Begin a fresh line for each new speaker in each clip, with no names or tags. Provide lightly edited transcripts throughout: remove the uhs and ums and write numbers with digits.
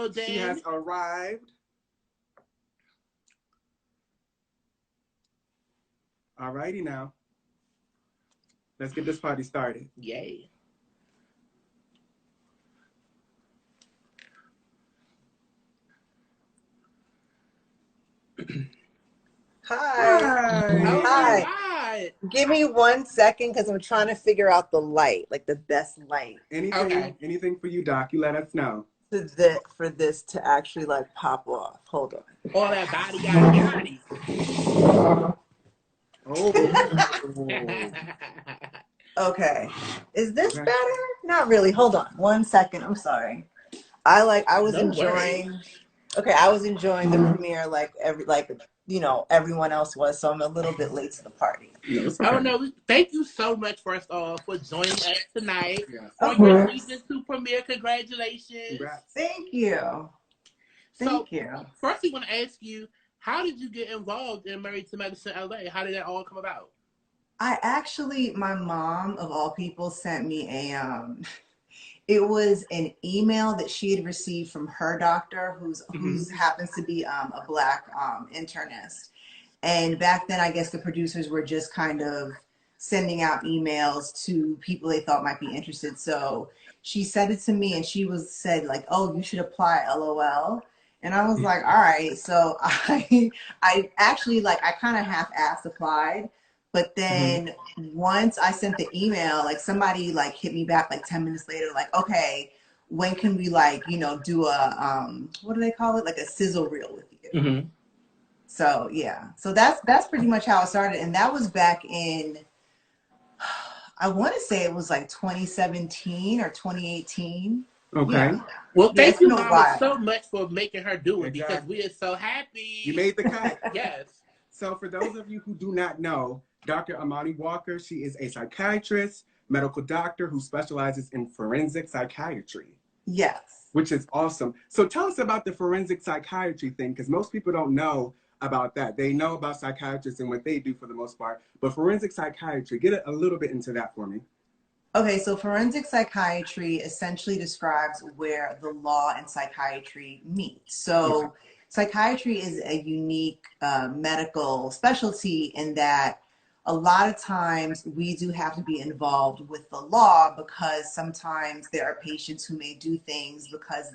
She has arrived. Alrighty now. Let's get this party started.
Yay.
Hi.
Oh
Hi.
my God.
Give me 1 second because I'm trying to figure out the light, like the best light.
Anything for you, Doc. You let us know.
For this to actually like pop off. Hold on.
All that body, yada,
Oh.
Okay. Is this
Okay.
better? Not really. Hold on. 1 second. I'm sorry. I was
No
enjoying
worries.
I was enjoying the premiere like everyone else was, so I'm a little bit late to the party.
No, it's
Oh
okay.
no, thank you so much first off for joining us tonight
Yes.
for
Of
your
course.
season 2 premiere. Congratulations.
Congrats.
Thank you.
So
Thank you.
first we want to ask you, how did you get involved in Married to Medicine LA? How did that all come about?
My mom of all people sent me it was an email that she had received from her doctor who's happens to be a Black internist. And back then, I guess the producers were just kind of sending out emails to people they thought might be interested. So she sent it to me and said like, "Oh, you should apply, LOL." And I was like, all right. So I actually I kind of half-assed applied. But then once I sent the email, like somebody like hit me back like 10 minutes later, like, okay, when can we do a, what do they call it? Like a sizzle reel with you.
Mm-hmm.
So yeah, so that's pretty much how it started. And that was back in, I want to say it was like 2017 or 2018.
Okay.
Yeah.
Well,
Yeah, it's
thank you,
been a
Mama,
while.
so much for making her do it because
Exactly.
we are so happy.
You made the cut.
Yes.
So for those of you who do not know, Dr. Imani Walker, she is a psychiatrist, medical doctor who specializes in forensic psychiatry.
Yes.
Which is awesome. So tell us about the forensic psychiatry thing, because most people don't know about that. They know about psychiatrists and what they do for the most part, but forensic psychiatry, get a little bit into that for me.
Okay, so forensic psychiatry essentially describes where the law and psychiatry meet. So psychiatry is a unique medical specialty in that a lot of times we do have to be involved with the law because sometimes there are patients who may do things because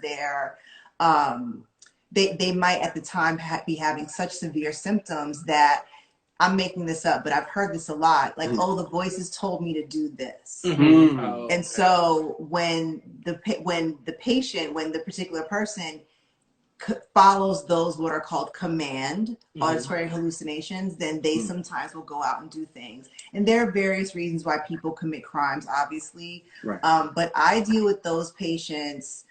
um, they might at the time be having such severe symptoms that, I'm making this up, but I've heard this a lot. Like, oh, the voices told me to do this.
Mm-hmm. Oh,
And so when the particular person follows those what are called command auditory hallucinations, then they sometimes will go out and do things. And there are various reasons why people commit crimes, obviously.
Right.
But I deal with those patients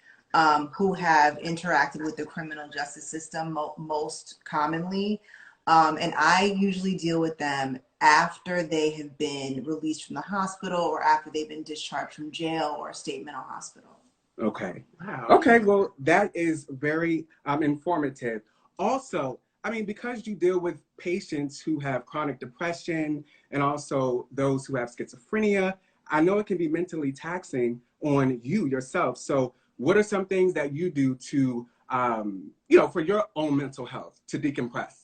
who have interacted with the criminal justice system most commonly. And I usually deal with them after they have been released from the hospital or after they've been discharged from jail or a state mental hospital.
Okay.
Wow.
Okay, well, that is very informative. Also, I mean, because you deal with patients who have chronic depression and also those who have schizophrenia, I know it can be mentally taxing on you yourself. So what are some things that you do to, for your own mental health to decompress?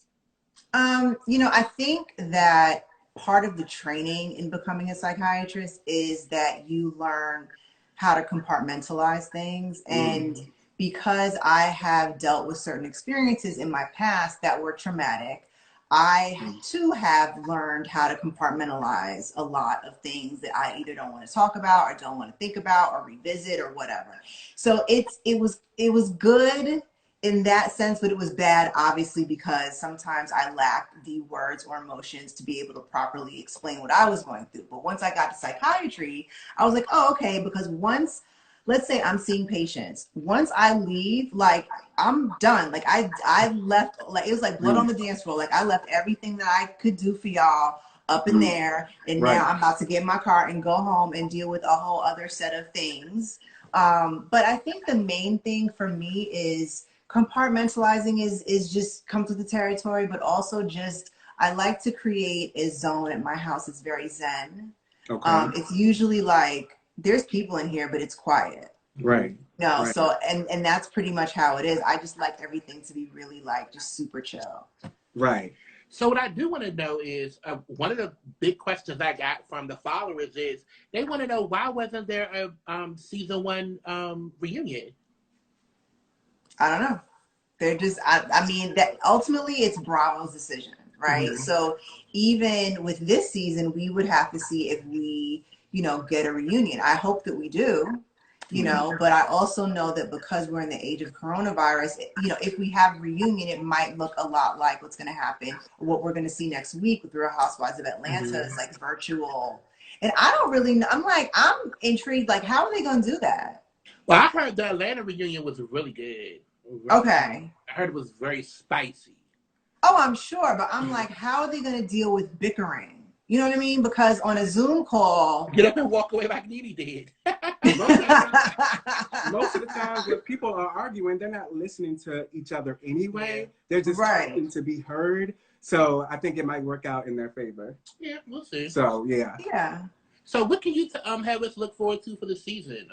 I think that part of the training in becoming a psychiatrist is that you learn how to compartmentalize things. And because I have dealt with certain experiences in my past that were traumatic, I too have learned how to compartmentalize a lot of things that I either don't want to talk about or don't want to think about or revisit or whatever. So it was good in that sense, but it was bad, obviously, because sometimes I lacked the words or emotions to be able to properly explain what I was going through. But once I got to psychiatry, I was like, oh, okay, because once, let's say I'm seeing patients, once I leave, like, I'm done. Like, I left, like, it was like blood on the dance floor. Like, I left everything that I could do for y'all up in there, and now I'm about to get in my car and go home and deal with a whole other set of things. But I think the main thing for me is compartmentalizing is just comes with the territory, but also just I like to create a zone at my house. It's very zen.
Okay.
It's usually like there's people in here, but it's quiet.
Right.
No,
Right.
so and that's pretty much how it is. I just like everything to be really like just super chill.
Right.
So what I do want to know is one of the big questions I got from the followers is they want to know why wasn't there a season 1 reunion?
I don't know. They're just I mean that ultimately it's Bravo's decision, right?
Mm-hmm.
So even with this season, we would have to see if we, get a reunion. I hope that we do, but I also know that because we're in the age of coronavirus, if we have a reunion, it might look a lot like what's going to happen, or what we're going to see next week with Real Housewives of Atlanta is like virtual. And I don't really know. I'm intrigued, like, how are they going to do that?
Well, I heard the Atlanta reunion was really good. Really good.
Okay.
I heard it was very spicy.
Oh, I'm sure, but I'm like, how are they going to deal with bickering? You know what I mean? Because on a Zoom call,
Get up and walk away like Nene did.
Most of the times when people are arguing, they're not listening to each other anyway. They're just
right.
talking to be heard. So I think it might work out in their favor.
Yeah, we'll see.
So yeah.
Yeah.
So what can you have us look forward to for the season?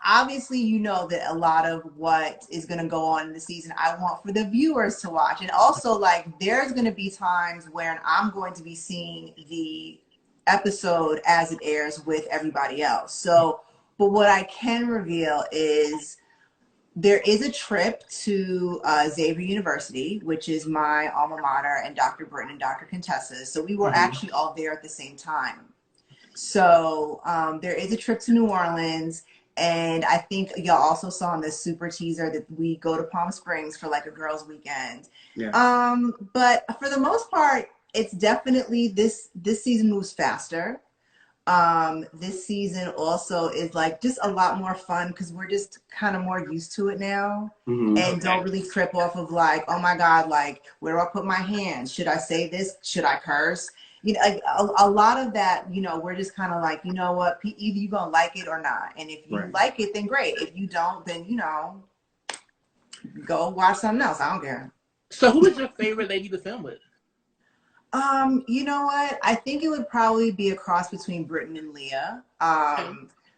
Obviously, that a lot of what is going to go on in the season, I want for the viewers to watch. And also, like, there's going to be times when I'm going to be seeing the episode as it airs with everybody else. So, but what I can reveal is there is a trip to Xavier University, which is my alma mater, and Dr. Britton and Dr. Contessa. So we were actually all there at the same time. So there is a trip to New Orleans, and I think y'all also saw in the super teaser that we go to Palm Springs for like a girls' weekend.
Yeah.
But for the most part, it's definitely this season moves faster. This season also is like just a lot more fun because we're just kind of more used to it now, and don't really trip off of like, oh my God, like, where do I put my hands? Should I say this? Should I curse? Like a lot of that, we're just kind of like, you know what, either you're gonna like it or not. And if you like it, then great. If you don't, then, go watch something else. I don't care.
So who is your favorite lady to film with?
You know what? I think it would probably be a cross between Britton and Leah.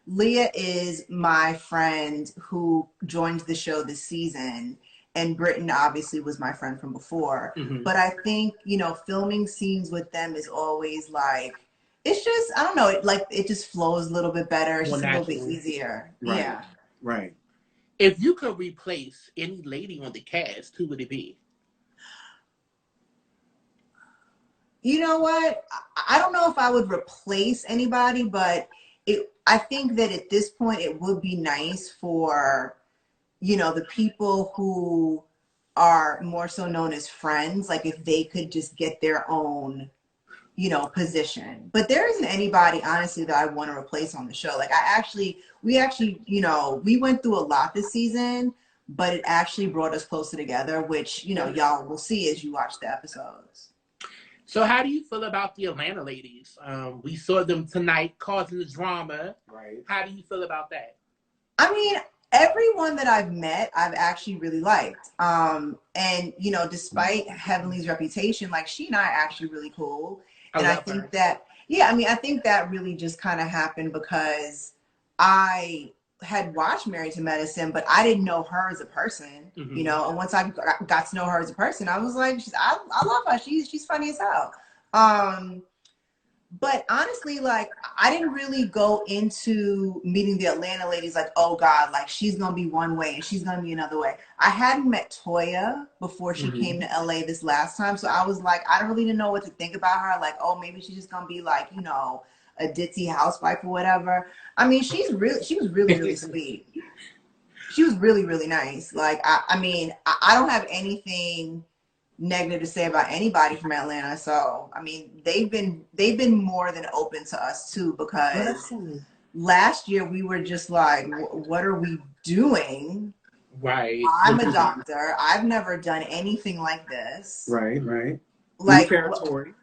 Leah is my friend who joined the show this season, and Britton obviously was my friend from before. But I think, filming scenes with them is always like, it's just, I don't know, it just flows a little bit better. It's just a little bit easier.
Right.
Yeah.
Right.
If you could replace any lady on the cast, who would it be?
You know what? I don't know if I would replace anybody, but I think that at this point it would be nice for, the people who are more so known as friends, like if they could just get their own, position. But there isn't anybody, honestly, that I want to replace on the show. Like we actually, we went through a lot this season, but it actually brought us closer together, which, y'all will see as you watch the episodes.
So how do you feel about the Atlanta ladies? We saw them tonight causing the drama.
Right.
How do you feel about that?
I mean, everyone that I've met, I've actually really liked. And, despite Heavenly's reputation, like, she and I are actually really cool. And I think that, I think that really just kind of happened because I had watched Married to Medicine, but I didn't know her as a person, and once I got to know her as a person, I was like, I love her. She's funny as hell. But honestly, like, I didn't really go into meeting the Atlanta ladies like, oh God, like, she's going to be one way and she's going to be another way. I hadn't met Toya before she came to LA this last time. So I was like, I don't really know what to think about her. Like, oh, maybe she's just going to be like, a ditzy housewife or whatever. I mean, she was really, really sweet. She was really, really nice. Like, I mean, I don't have anything negative to say about anybody from Atlanta. So, I mean, they've been more than open to us too, because last year we were just like, what are we doing?
Right.
I'm a doctor. I've never done anything like this.
Right.
Like,
new territory.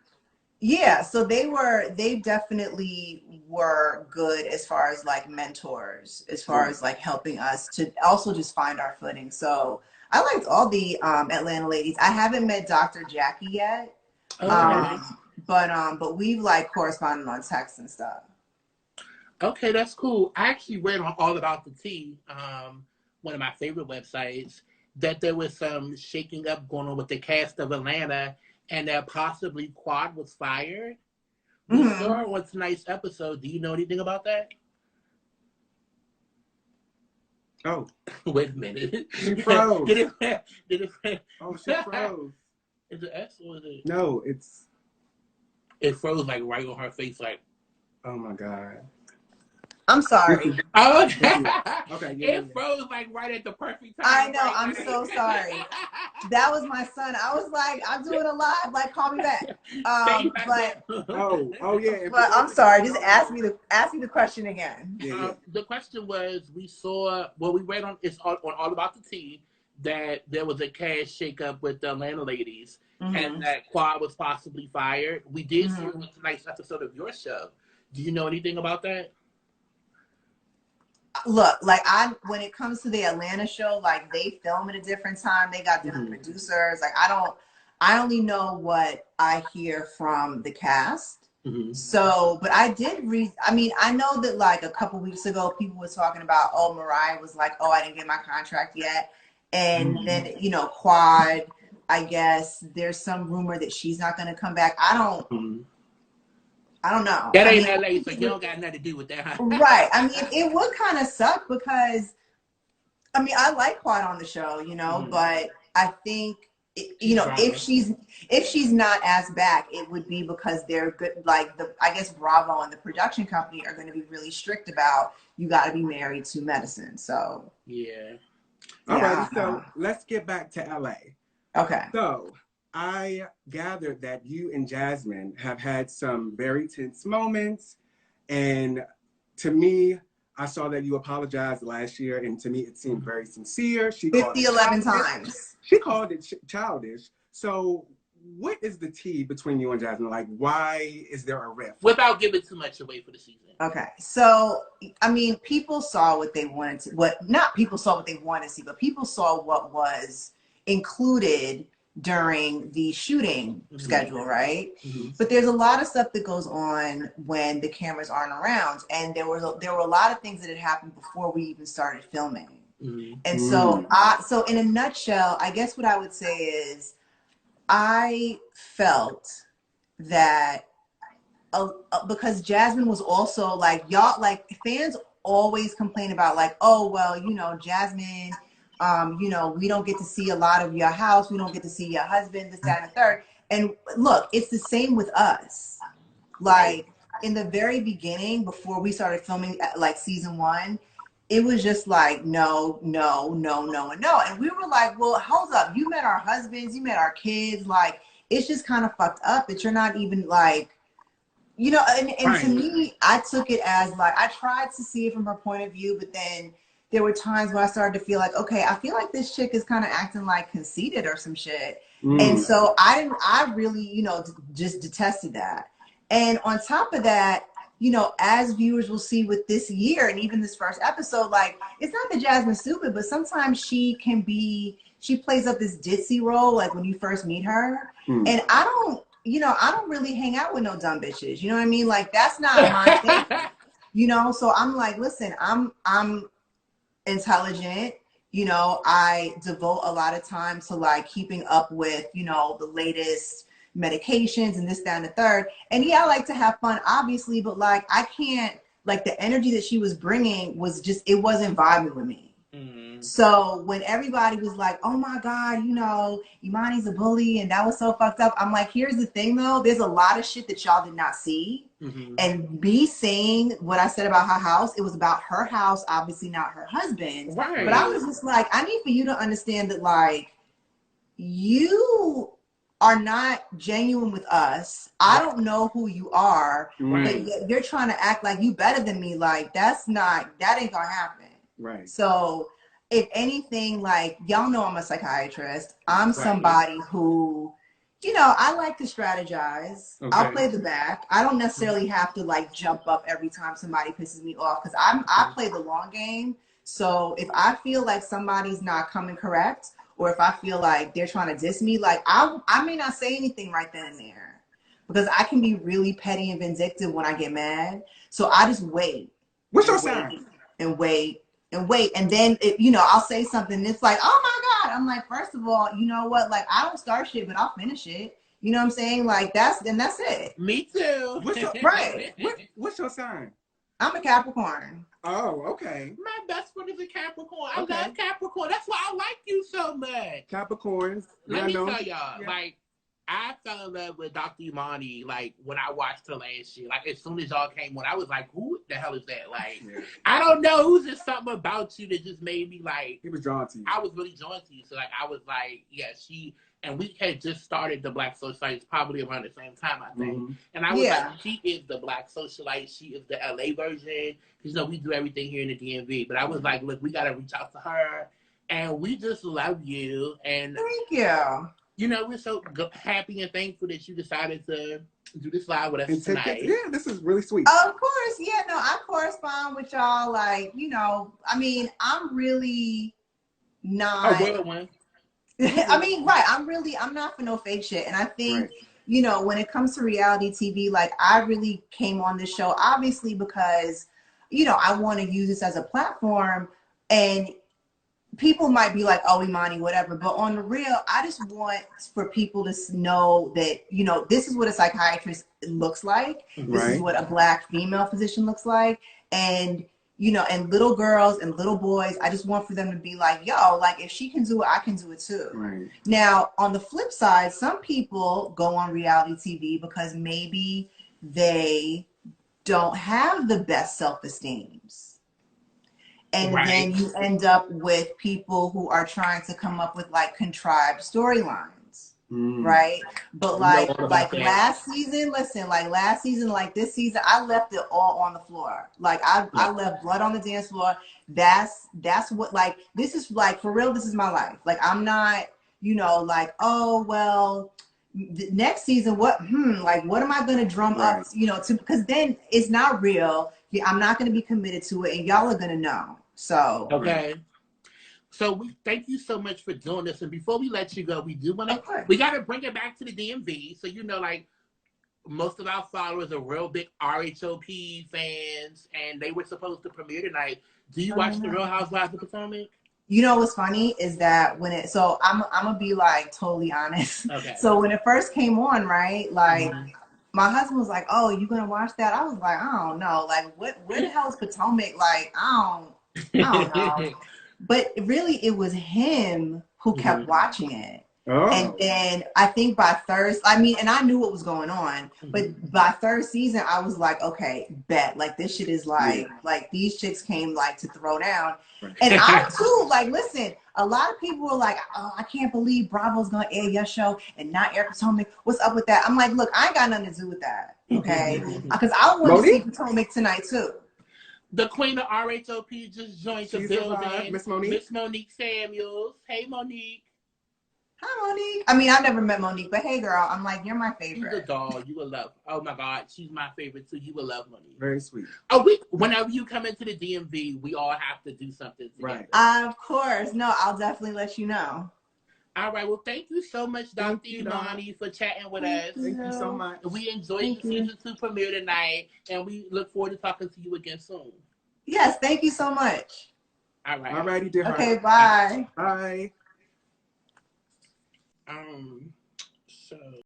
Yeah, so they definitely were good as far as like mentors, as far as like helping us to also just find our footing. So I liked all the Atlanta ladies. I haven't met Dr. Jackie yet, but we've like corresponded on text and stuff.
Okay, that's cool. I actually read on All About the Tea, one of my favorite websites, that there was some shaking up going on with the cast of Atlanta, and that possibly Quad was fired. We saw on tonight's episode. Do you know anything about that?
Oh,
Wait a minute.
she froze.
Did it?
Oh, she froze.
Is it S or is it?
No, it's.
It froze like right on her face, like.
Oh my God.
I'm sorry.
Oh,
Okay,
it froze like right at the perfect time.
I know.
Right
I'm so sorry. That was my son. I was like, I'm doing a live. Like, call me back. But
oh yeah.
but I'm sorry. Just ask me the question again.
Yeah.
The question was, we saw, well, we read on on All About the Tea that there was a cash shakeup with the Atlanta ladies, and that Quad was possibly fired. We did see it on tonight's episode of your show. Do you know anything about that?
Look, like when it comes to the Atlanta show, like they film at a different time. They got different producers. Like I only know what I hear from the cast. So, but I did read, I mean, I know that like a couple weeks ago, people were talking about, oh, Mariah was like, oh, I didn't get my contract yet. And then, you know, Quad, I guess there's some rumor that she's not going to come back. I don't know.
That ain't LA, so you don't got nothing to do with that.
Right. I mean, it would kind of suck because, I mean, I like Quad on the show, you know, but I think, you know, if she's not asked back, it would be because they're good. Like I guess Bravo and the production company are going to be really strict about you got to be married to medicine. So
yeah.
All right. So let's get back to LA.
Okay.
So I gathered that you and Jazmin have had some very tense moments, and to me, I saw that you apologized last year, and to me, it seemed very sincere. She
11 times.
She called it childish. So what is the tea between you and Jazmin? Like, why is there a rift?
Without giving too much away for the season.
Okay. So, I mean, people saw what they wanted to, not people saw what they wanted to see, but people saw what was included during the shooting schedule, right? But there's a lot of stuff that goes on when the cameras aren't around, and there were a lot of things that had happened before we even started filming. And so so in a nutshell, I guess what I would say is I felt that because Jazmin was also like, y'all, like fans always complain about like, oh, well, you know, Jazmin, you know, we don't get to see a lot of your house. We don't get to see your husband, this, that, and the third. And look, it's the same with us. Like in the very beginning, before we started filming like season 1, it was just like, no, no, no, no, and no. And we were like, well, hold up. You met our husbands. You met our kids. Like, it's just kind of fucked up that you're not even like, you know, and to me, I took it as like, I tried to see it from her point of view, but then there were times when I started to feel like, okay, I feel like this chick is kind of acting like conceited or some shit. And so I really, you know, just detested that. And on top of that, you know, as viewers will see with this year and even this first episode, like, it's not that Jazmin's stupid, but sometimes she plays up this ditzy role, like when you first meet her. And I don't really hang out with no dumb bitches. You know what I mean? Like, that's not my thing. You know, so I'm like, listen, I'm intelligent. You know, I devote a lot of time to like keeping up with, you know, the latest medications and this, that, and the third. And yeah, I like to have fun, obviously, but like I can't, like the energy that she was bringing was just, it wasn't vibing with me. So when everybody was like, oh my God, you know, Imani's a bully and that was so fucked up, I'm like, here's the thing though, there's a lot of shit that y'all did not see. And me saying what I said about her house, it was about her house, obviously not her husband. But I was just like, I need for you to understand that like, you are not genuine with us. I don't know who you are, but you're trying to act like you better than me. Like that ain't gonna happen. Right. So if anything, like y'all know I'm a psychiatrist. I'm somebody who, you know, I like to strategize. I'll play the back. I don't necessarily have to like jump up every time somebody pisses me off because I play the long game. So if I feel like somebody's not coming correct, or if I feel like they're trying to diss me, like I may not say anything right then and there because I can be really petty and vindictive when I get mad. So I just wait.
What's your
and wait.
sign?
And wait. And wait, and then you know, I'll say something. It's like, oh my God! I'm like, first of all, you know what? Like, I don't start shit, but I'll finish it. You know what I'm saying? Like, that's it.
Me too.
What's your
Right.
What's your sign?
I'm a Capricorn.
Oh, okay.
My best friend is a Capricorn. I
Okay.
love Capricorn. That's why I like you so much.
Capricorns.
Let me
know.
tell y'all,
Yeah.
like, I fell in love with Dr. Imani, like, when I watched her last year. Like, as soon as y'all came on, I was like, who the hell is that? Like,
Yeah.
I don't know. It was just something about you that just made me, like,
He was drawn to you.
I was really drawn to you. So, like, I was like, yeah, and we had just started the Black Socialites probably around the same time, I think.
Mm-hmm.
And I was like, she is the Black Socialite. She is the LA version. Because, you know, we do everything here in the DMV. But I was like, look, we got to reach out to her. And we just love you. And
Thank you.
you know, we're so happy and thankful that you decided to do this live with us tonight.
Yeah, this is really sweet.
Of course, yeah, no, I correspond with y'all. Like, you know, I mean, I'm really not.
A real one.
I mean, right. I'm not for no fake shit. And I think, you know, when it comes to reality TV, like, I really came on this show, obviously, because, you know, I want to use this as a platform. And people might be like, oh, Imani, whatever. But on the real, I just want for people to know that, you know, this is what a psychiatrist looks like. This is what a Black female physician looks like. And, you know, and little girls and little boys, I just want for them to be like, yo, like, if she can do it, I can do it too.
Right.
Now, on the flip side, some people go on reality TV because maybe they don't have the best self-esteems. And then you end up with people who are trying to come up with like contrived storylines, right? But like last season, like this season, I left it all on the floor. Like I left blood on the dance floor. That's what, like, this is like, for real, this is my life. Like, I'm not, you know, like, oh, well, next season, what am I going to drum up, you know, because then it's not real. I'm not going to be committed to it, and y'all are going to know. So
so we thank you so much for doing this. And before we let you go, we do want to we got to bring it back to the DMV. So, you know, like, most of our followers are real big RHOP fans, and they were supposed to premiere tonight. Do you watch the Real Housewives of Potomac?
You know what's funny is that so I'm gonna be like totally honest.
Okay.
So when it first came on, right, like, my husband was like, "Oh, you gonna watch that?" I was like, "I don't know. Like, where the hell is Potomac? Like, I don't know." But really, it was him who kept watching it. Oh. And then I think by and I knew what was going on, but by third season, I was like, okay, bet. Like, this shit is like these chicks came like to throw down. And I too, like, listen, a lot of people were like, oh, I can't believe Bravo's gonna air your show and not air Potomac. What's up with that? I'm like, look, I ain't got nothing to do with that, okay? Because I want to see Potomac tonight too.
The queen of RHOP just joined the building.
Miss Monique.
Miss Monique Samuels. Hey, Monique.
Hi, Monique. I mean, I've never met Monique, but hey, girl, I'm like, you're my favorite.
She's a doll. You will love. Oh my God, she's my favorite too. You will love Monique.
Very sweet.
Oh, whenever you come into the DMV, we all have to do something together.
Right. Of course. No, I'll definitely let you know.
All right. Well, thank you so much, Dr. Imani, for chatting with us.
Thank you so much.
We enjoyed the season 2 premiere tonight, and we look forward to talking to you again soon.
Yes. Thank you so much.
All right.
All righty, dear.
Okay. Bye.
Bye.
So